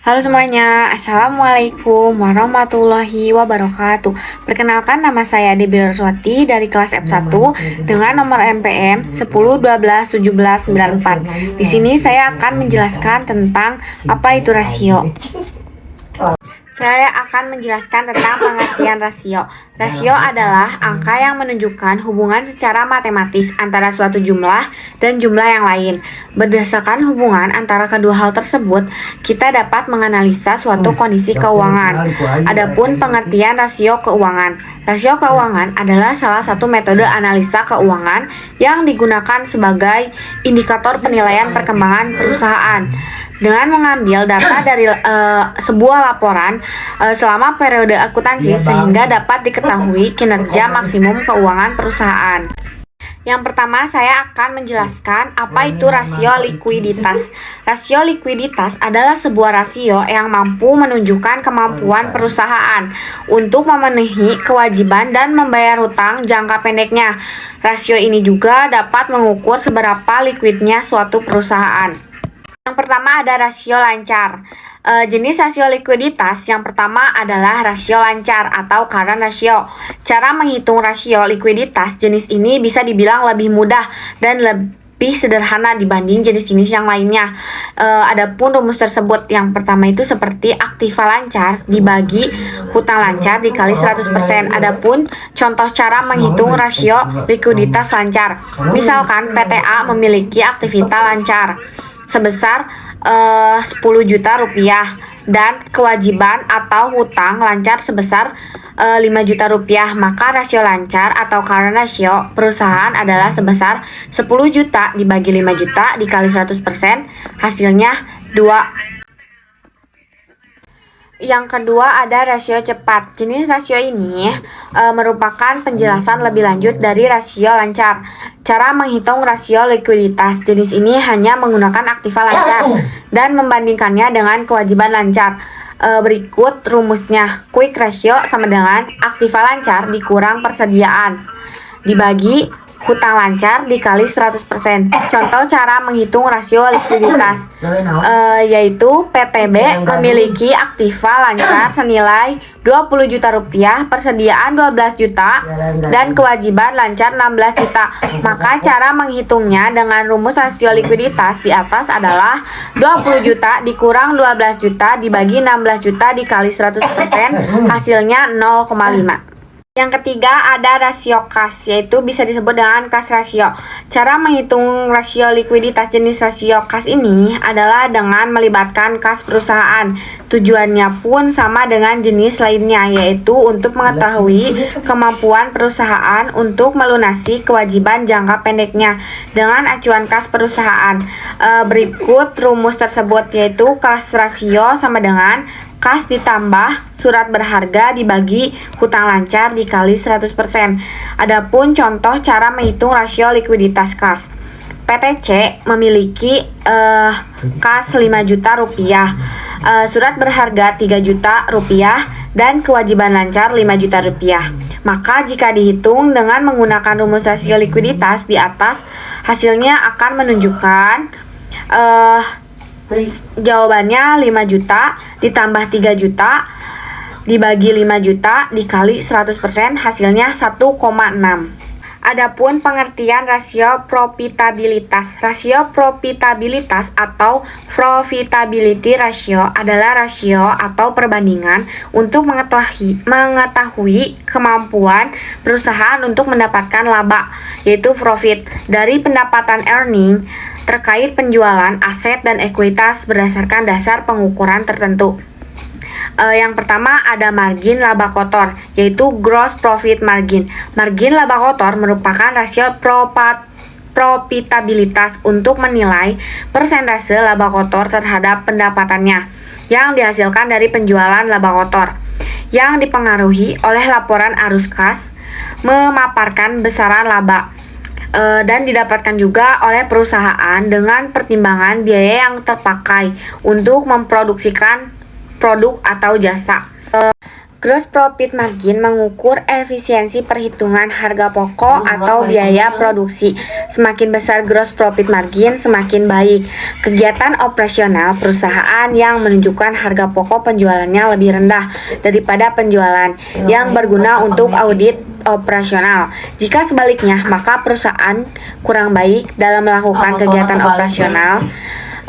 Halo semuanya, Assalamualaikum warahmatullahi wabarakatuh. Perkenalkan, nama saya Debi Roswati dari kelas F1 dengan nomor MPM 10 12 17 94. Di sini saya akan menjelaskan tentang apa itu rasio. Saya akan menjelaskan tentang pengertian rasio. Rasio adalah angka yang menunjukkan hubungan secara matematis antara suatu jumlah dan jumlah yang lain. Berdasarkan hubungan antara kedua hal tersebut, kita dapat menganalisa suatu kondisi keuangan. Adapun pengertian rasio keuangan. Rasio keuangan adalah salah satu metode analisa keuangan yang digunakan sebagai indikator penilaian perkembangan perusahaan. Dengan mengambil data dari sebuah laporan selama periode akuntansi sehingga dapat diketahui kinerja maksimum keuangan perusahaan. Yang pertama, saya akan menjelaskan apa itu rasio likuiditas. Rasio likuiditas adalah sebuah rasio yang mampu menunjukkan kemampuan perusahaan untuk memenuhi kewajiban dan membayar hutang jangka pendeknya. Rasio ini juga dapat mengukur seberapa likuidnya suatu perusahaan. Yang pertama ada rasio lancar. Jenis rasio likuiditas yang pertama adalah rasio lancar atau current ratio. Cara menghitung rasio likuiditas jenis ini bisa dibilang lebih mudah dan lebih sederhana dibanding jenis-jenis yang lainnya. Adapun rumus tersebut yang pertama itu seperti aktiva lancar dibagi hutang lancar dikali 100%. Adapun contoh cara menghitung rasio likuiditas lancar. Misalkan PTA memiliki aktivitas lancar sebesar 10 juta rupiah dan kewajiban atau hutang lancar sebesar 5 juta rupiah, maka rasio lancar atau current ratio perusahaan adalah sebesar 10 juta dibagi 5 juta dikali 100%, hasilnya 2. Yang kedua ada rasio cepat. Jenis rasio ini merupakan penjelasan lebih lanjut dari rasio lancar. Cara menghitung rasio likuiditas jenis ini hanya menggunakan aktiva lancar dan membandingkannya dengan kewajiban lancar. Berikut rumusnya. Quick ratio sama dengan aktiva lancar dikurang persediaan dibagi hutang lancar dikali 100%. Contoh cara menghitung rasio likuiditas yaitu PTB memiliki aktiva lancar senilai 20 juta rupiah, persediaan 12 juta, dan kewajiban lancar 16 juta. Maka cara menghitungnya dengan rumus rasio likuiditas di atas adalah 20 juta dikurang 12 juta dibagi 16 juta dikali 100%, hasilnya 0,5. Yang ketiga ada rasio kas, yaitu bisa disebut dengan kas rasio. Cara menghitung rasio likuiditas jenis rasio kas ini adalah dengan melibatkan kas perusahaan. Tujuannya pun sama dengan jenis lainnya, yaitu untuk mengetahui kemampuan perusahaan untuk melunasi kewajiban jangka pendeknya dengan acuan kas perusahaan. Berikut rumus tersebut, yaitu kas rasio sama dengan kas ditambah surat berharga dibagi hutang lancar dikali 100%. Adapun contoh cara menghitung rasio likuiditas kas. PTC memiliki kas 5 juta rupiah, surat berharga 3 juta rupiah, dan kewajiban lancar 5 juta rupiah. Maka jika dihitung dengan menggunakan rumus rasio likuiditas di atas, hasilnya akan menunjukkan jawabannya 5 juta ditambah 3 juta dibagi 5 juta dikali 100%, hasilnya 1,6. Adapun pengertian rasio profitabilitas. Rasio profitabilitas atau profitability ratio adalah rasio atau perbandingan untuk mengetahui kemampuan perusahaan untuk mendapatkan laba, yaitu profit, dari pendapatan earning terkait penjualan aset dan ekuitas berdasarkan dasar pengukuran tertentu. Yang pertama ada margin laba kotor, yaitu gross profit margin. Margin laba kotor merupakan rasio profitabilitas untuk menilai persentase laba kotor terhadap pendapatannya yang dihasilkan dari penjualan laba kotor, yang dipengaruhi oleh laporan arus kas, memaparkan besaran laba, dan didapatkan juga oleh perusahaan dengan pertimbangan biaya yang terpakai untuk memproduksikan produk atau jasa. Gross profit margin mengukur efisiensi perhitungan harga pokok atau biaya produksi. Semakin besar gross profit margin, semakin baik. Kegiatan operasional perusahaan yang menunjukkan harga pokok penjualannya lebih rendah daripada penjualan yang berguna untuk audit operasional. Jika sebaliknya, maka perusahaan kurang baik dalam melakukan kegiatan operasional.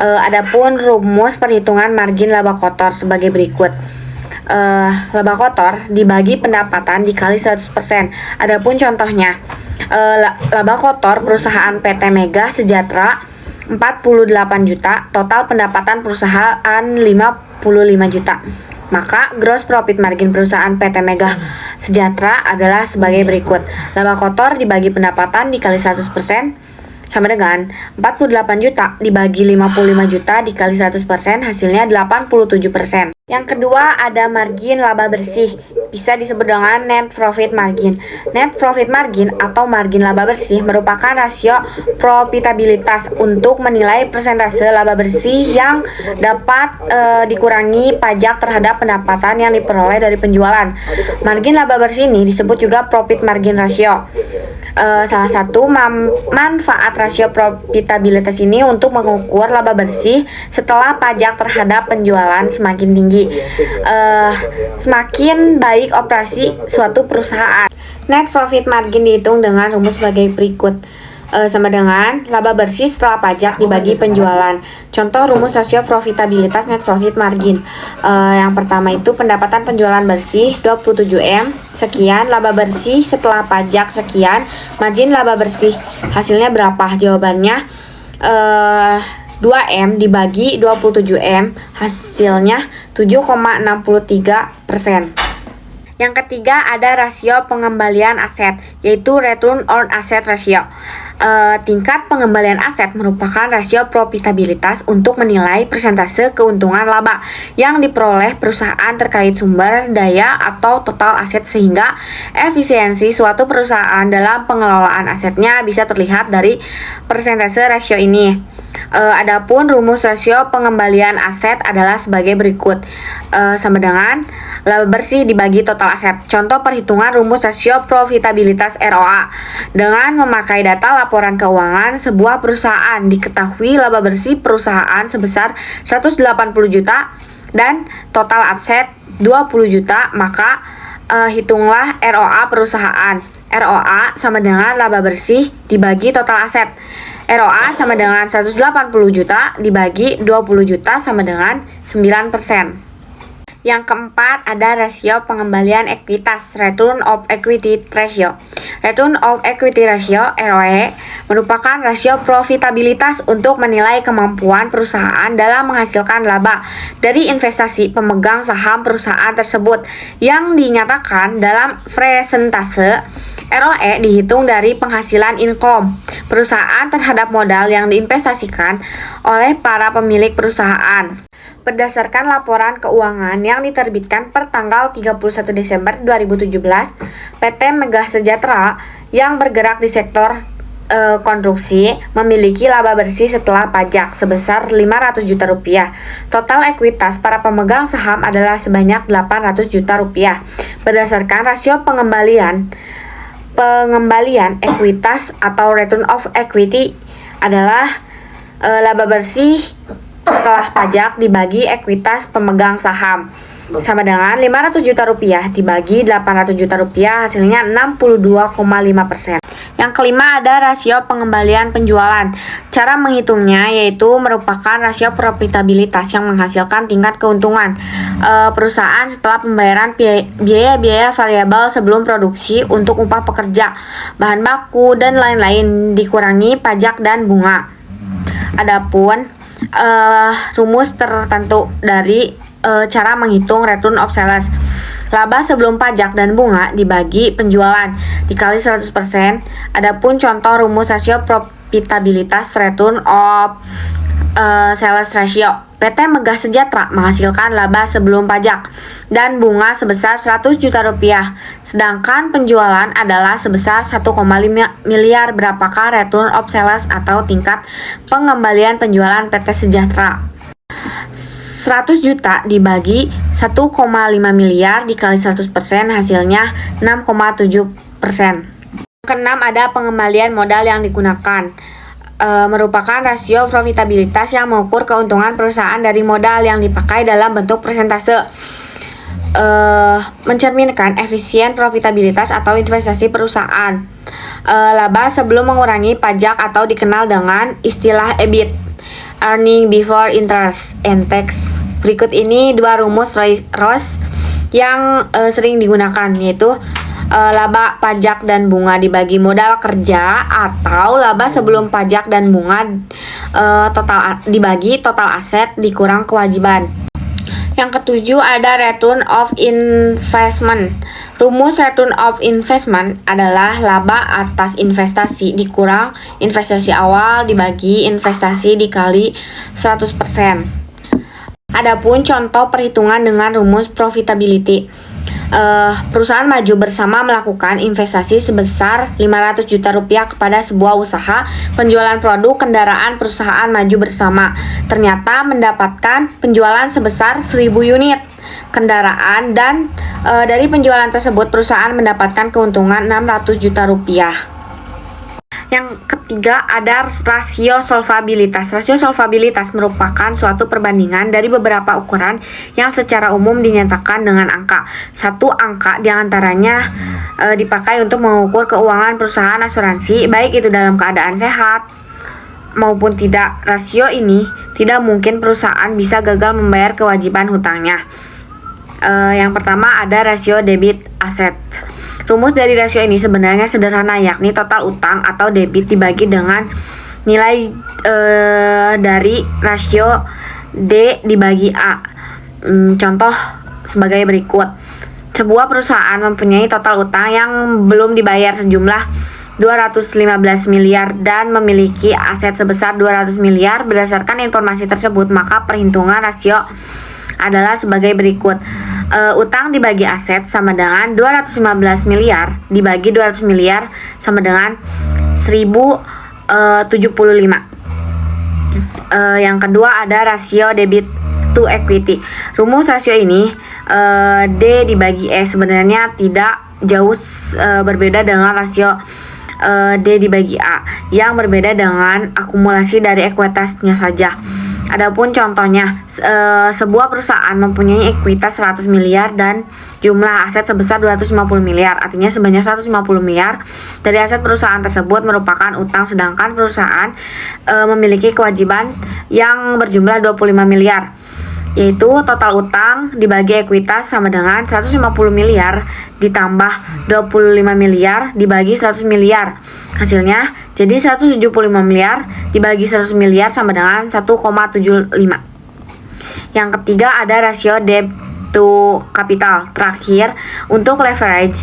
Adapun rumus perhitungan margin laba kotor sebagai berikut. Laba kotor dibagi pendapatan dikali 100%. Adapun contohnya, laba kotor perusahaan PT Mega Sejahtera 48 juta, total pendapatan perusahaan 55 juta. Maka gross profit margin perusahaan PT Mega Sejahtera adalah sebagai berikut. Laba kotor dibagi pendapatan dikali 100% sama dengan 48 juta dibagi 55 juta dikali 100%, hasilnya 87%. Yang kedua ada margin laba bersih, bisa disebut dengan net profit margin. Net profit margin atau margin laba bersih merupakan rasio profitabilitas untuk menilai persentase laba bersih yang dapat dikurangi pajak terhadap pendapatan yang diperoleh dari penjualan. Margin laba bersih ini disebut juga profit margin ratio. Salah satu manfaat rasio profitabilitas ini untuk mengukur laba bersih setelah pajak terhadap penjualan semakin tinggi, semakin baik operasi suatu perusahaan. Net profit margin dihitung dengan rumus sebagai berikut. Sama dengan laba bersih setelah pajak dibagi penjualan. Contoh rumus rasio profitabilitas net profit margin. Yang pertama itu pendapatan penjualan bersih 27M sekian, laba bersih setelah pajak sekian, margin laba bersih hasilnya berapa? Jawabannya 2M dibagi 27M, hasilnya 7,63%. Yang ketiga ada rasio pengembalian aset, yaitu return on asset ratio. Tingkat pengembalian aset merupakan rasio profitabilitas untuk menilai persentase keuntungan laba yang diperoleh perusahaan terkait sumber daya atau total aset, sehingga efisiensi suatu perusahaan dalam pengelolaan asetnya bisa terlihat dari persentase rasio ini. Adapun rumus rasio pengembalian aset adalah sebagai berikut. Sama dengan laba bersih dibagi total aset. Contoh perhitungan rumus rasio profitabilitas ROA. Dengan memakai data laporan keuangan sebuah perusahaan, diketahui laba bersih perusahaan sebesar 180 juta dan total aset 20 juta, maka hitunglah ROA perusahaan. ROA sama dengan laba bersih dibagi total aset. ROA sama dengan 180 juta dibagi 20 juta sama dengan 9%. Yang keempat ada rasio pengembalian ekuitas, return of equity ratio. Return of equity ratio (ROE) merupakan rasio profitabilitas untuk menilai kemampuan perusahaan dalam menghasilkan laba dari investasi pemegang saham perusahaan tersebut, yang dinyatakan dalam presentase. ROE dihitung dari penghasilan income perusahaan terhadap modal yang diinvestasikan oleh para pemilik perusahaan. Berdasarkan laporan keuangan yang diterbitkan per tanggal 31 Desember 2017, PT Mega Sejahtera yang bergerak di sektor konstruksi memiliki laba bersih setelah pajak sebesar 500 juta rupiah. Total ekuitas para pemegang saham adalah sebanyak 800 juta rupiah. Berdasarkan rasio pengembalian ekuitas atau return of equity adalah laba bersih setelah pajak dibagi ekuitas pemegang saham sama dengan 500 juta rupiah dibagi 800 juta rupiah, hasilnya 62,5%. Yang kelima ada rasio pengembalian penjualan. Cara menghitungnya yaitu merupakan rasio profitabilitas yang menghasilkan tingkat keuntungan perusahaan setelah pembayaran biaya-biaya variabel sebelum produksi untuk upah pekerja, bahan baku, dan lain-lain dikurangi pajak dan bunga. Adapun rumus tertentu dari cara menghitung return of sales. Laba sebelum pajak dan bunga dibagi penjualan dikali 100%. Adapun contoh rumus rasio profitabilitas return of sales ratio. PT Mega Sejahtera menghasilkan laba sebelum pajak dan bunga sebesar 100 juta rupiah, sedangkan penjualan adalah sebesar 1,5 miliar. Berapakah return of sales atau tingkat pengembalian penjualan PT Sejahtera? 100 juta dibagi 1,5 miliar dikali 100% hasilnya 6,7%. Keenam, ada pengembalian modal yang digunakan. Merupakan rasio profitabilitas yang mengukur keuntungan perusahaan dari modal yang dipakai dalam bentuk persentase. Mencerminkan efisien profitabilitas atau investasi perusahaan. Laba sebelum mengurangi pajak atau dikenal dengan istilah EBIT, Earning Before Interest and Tax. Berikut ini dua rumus ROS yang sering digunakan, yaitu laba, pajak, dan bunga dibagi modal kerja, atau laba sebelum pajak dan bunga dibagi total aset dikurang kewajiban. Yang ketujuh, ada return of investment. Rumus return of investment adalah laba atas investasi dikurang investasi awal dibagi investasi dikali 100%. Adapun contoh perhitungan dengan rumus profitability. Perusahaan maju bersama melakukan investasi sebesar 500 juta rupiah kepada sebuah usaha penjualan produk kendaraan. Perusahaan maju bersama ternyata mendapatkan penjualan sebesar 1000 unit kendaraan, dan dari penjualan tersebut perusahaan mendapatkan keuntungan 600 juta rupiah. Yang ketiga, ada rasio solvabilitas. Rasio solvabilitas merupakan suatu perbandingan dari beberapa ukuran yang secara umum dinyatakan dengan angka. Satu angka diantaranya dipakai untuk mengukur keuangan perusahaan asuransi, baik itu dalam keadaan sehat maupun tidak. Rasio ini tidak mungkin perusahaan bisa gagal membayar kewajiban hutangnya. Yang pertama, ada rasio debit aset. Rumus dari rasio ini sebenarnya sederhana, yakni total utang atau debit dibagi dengan nilai dari rasio D dibagi A. Contoh sebagai berikut. Sebuah perusahaan mempunyai total utang yang belum dibayar sejumlah 215 miliar dan memiliki aset sebesar 200 miliar. Berdasarkan informasi tersebut, maka perhitungan rasio adalah sebagai berikut. Utang dibagi aset sama dengan 215 miliar dibagi 200 miliar sama dengan 1075. Yang kedua, ada rasio debit to equity. Rumus rasio ini D dibagi E sebenarnya tidak jauh berbeda dengan rasio D dibagi A, yang berbeda dengan akumulasi dari ekuitasnya saja. Adapun contohnya, sebuah perusahaan mempunyai ekuitas 100 miliar dan jumlah aset sebesar 250 miliar. Artinya sebanyak 150 miliar dari aset perusahaan tersebut merupakan utang, sedangkan perusahaan memiliki kewajiban yang berjumlah 25 miliar. Yaitu total utang dibagi ekuitas sama dengan 150 miliar ditambah 25 miliar dibagi 100 miliar. Hasilnya jadi 175 miliar dibagi 100 miliar sama dengan 1,75. Yang ketiga, ada rasio debt to capital. Terakhir, untuk leverage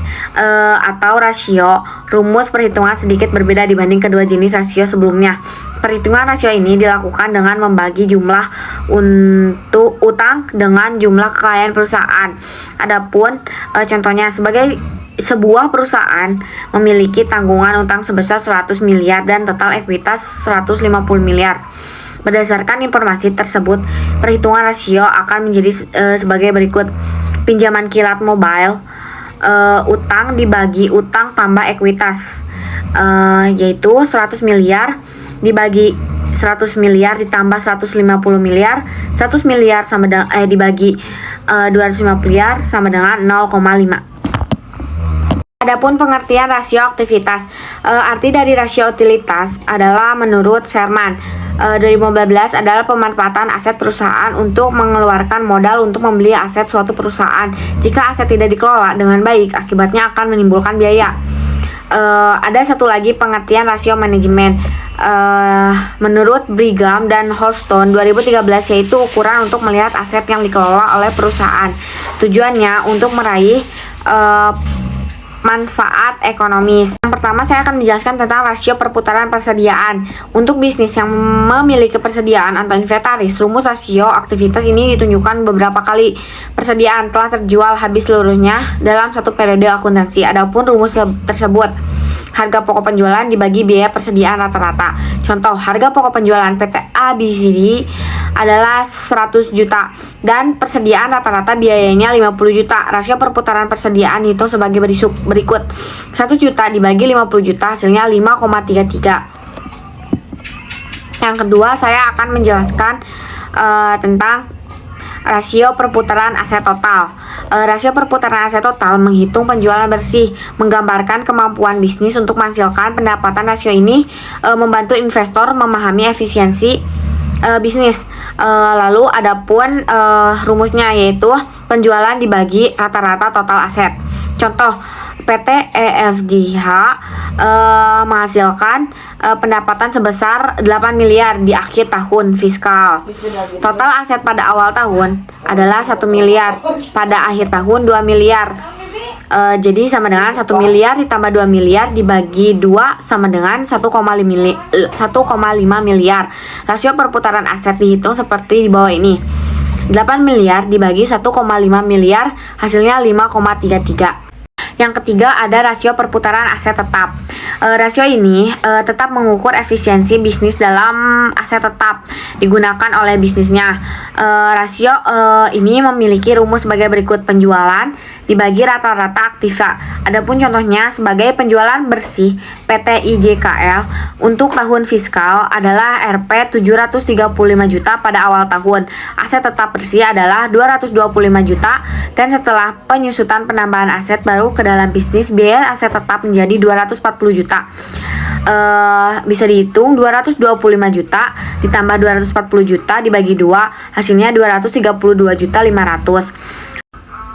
atau rasio, rumus perhitungan sedikit berbeda dibanding kedua jenis rasio sebelumnya. Perhitungan rasio ini dilakukan dengan membagi jumlah untuk utang dengan jumlah kekayaan perusahaan. Adapun contohnya, sebagai sebuah perusahaan memiliki tanggungan utang sebesar 100 miliar dan total ekuitas 150 miliar. Berdasarkan informasi tersebut, perhitungan rasio akan menjadi sebagai berikut. Pinjaman kilat mobile, utang dibagi utang tambah ekuitas, yaitu 100 miliar dibagi 100 miliar ditambah 150 miliar. 100 miliar sama dibagi 250 miliar sama dengan 0,5. Adapun pengertian rasio aktivitas, arti dari rasio utilitas adalah menurut Sherman 2015 adalah pemanfaatan aset perusahaan untuk mengeluarkan modal untuk membeli aset suatu perusahaan. Jika aset tidak dikelola dengan baik, akibatnya akan menimbulkan biaya. Ada satu lagi pengertian rasio manajemen menurut Brigham dan Houston 2013, yaitu ukuran untuk melihat aset yang dikelola oleh perusahaan. Tujuannya untuk meraih manfaat ekonomis. Yang pertama, saya akan menjelaskan tentang rasio perputaran persediaan. Untuk bisnis yang memiliki persediaan atau inventaris, rumus rasio aktivitas ini ditunjukkan beberapa kali persediaan telah terjual habis seluruhnya dalam satu periode akuntansi. Adapun rumus tersebut Harga pokok penjualan dibagi biaya persediaan rata-rata. Contoh, harga pokok penjualan PT ABCD adalah 100 juta dan persediaan rata-rata biayanya 50 juta. Rasio perputaran persediaan itu sebagai berikut. 1 juta dibagi 50 juta hasilnya 5,33. Yang kedua, saya akan menjelaskan tentang rasio perputaran aset total. Rasio perputaran aset total menghitung penjualan bersih, menggambarkan kemampuan bisnis untuk menghasilkan pendapatan. Rasio ini membantu investor memahami efisiensi bisnis. Lalu adapun rumusnya yaitu penjualan dibagi rata-rata total aset. Contoh, PT EFGH menghasilkan pendapatan sebesar 8 miliar di akhir tahun fiskal. Total aset pada awal tahun adalah 1 miliar, pada akhir tahun 2 miliar. Jadi sama dengan 1 miliar ditambah 2 miliar dibagi 2 sama dengan 1,5 miliar. Rasio perputaran aset dihitung seperti di bawah ini. 8 miliar dibagi 1,5 miliar hasilnya 5,33. Yang ketiga ada rasio perputaran aset tetap. Rasio ini tetap mengukur efisiensi bisnis dalam aset tetap digunakan oleh bisnisnya. Rasio ini memiliki rumus sebagai berikut: penjualan dibagi rata-rata aktiva. Adapun contohnya sebagai penjualan bersih PT IJKL untuk tahun fiskal adalah Rp 735 juta pada awal tahun. Aset tetap bersih adalah 225 juta dan setelah penyusutan penambahan aset baru ke dalam bisnis, biaya aset tetap menjadi 240 juta. Bisa dihitung 225 juta ditambah 240 juta dibagi 2 hasilnya 232 juta 500.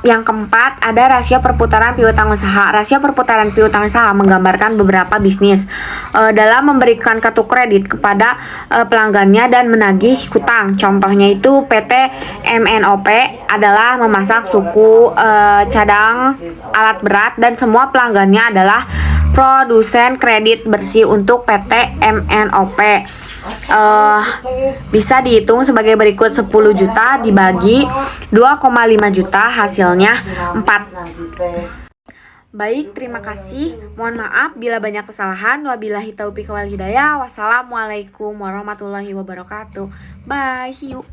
Yang keempat ada rasio perputaran piutang usaha. Rasio perputaran piutang usaha menggambarkan beberapa bisnis dalam memberikan kartu kredit kepada pelanggannya dan menagih hutang. Contohnya itu PT MNOP adalah memasang suku cadang alat berat dan semua pelanggannya adalah produsen kredit bersih untuk PT MNOP. Bisa dihitung sebagai berikut: 10 juta dibagi 2,5 juta hasilnya 4. Baik, terima kasih. Mohon maaf bila banyak kesalahan. Wabillahi taufiq wal hidayah. Wassalamualaikum warahmatullahi wabarakatuh. Bye, see you.